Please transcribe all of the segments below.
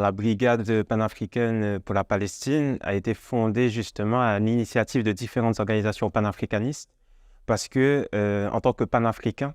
La brigade panafricaine pour la Palestine a été fondée justement à l'initiative de différentes organisations panafricanistes parce que, en tant que panafricains,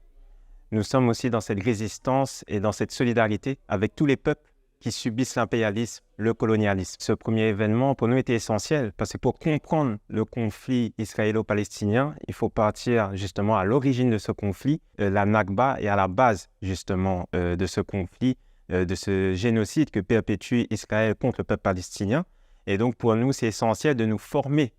nous sommes aussi dans cette résistance et dans cette solidarité avec tous les peuples qui subissent l'impérialisme, le colonialisme. Ce premier événement, pour nous, était essentiel parce que pour comprendre le conflit israélo-palestinien, il faut partir justement à l'origine de ce conflit. La Nakba est à la base justement de ce conflit, de ce génocide que perpétue Israël contre le peuple palestinien. Et donc, pour nous, c'est essentiel de nous former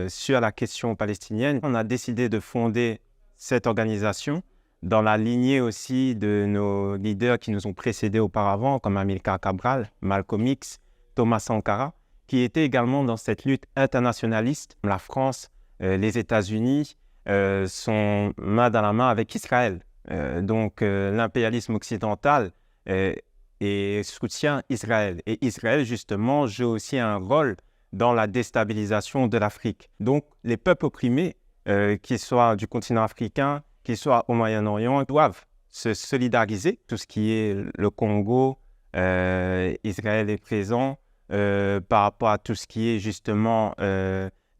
sur la question palestinienne. On a décidé de fonder cette organisation dans la lignée aussi de nos leaders qui nous ont précédés auparavant, comme Amilcar Cabral, Malcolm X, Thomas Sankara, qui étaient également dans cette lutte internationaliste. La France, les États-Unis sont main dans la main avec Israël. Donc l'impérialisme occidental et soutient Israël. Et Israël, justement, joue aussi un rôle dans la déstabilisation de l'Afrique. Donc les peuples opprimés, qu'ils soient du continent africain, qu'ils soient au Moyen-Orient, doivent se solidariser. Tout ce qui est le Congo, Israël est présent par rapport à tout ce qui est justement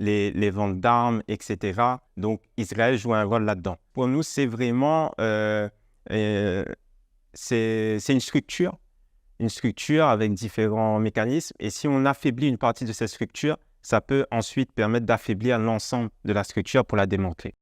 les ventes d'armes, etc. Donc Israël joue un rôle là-dedans. Pour nous, c'est vraiment c'est une structure avec différents mécanismes. Et si on affaiblit une partie de cette structure, ça peut ensuite permettre d'affaiblir l'ensemble de la structure pour la démanteler.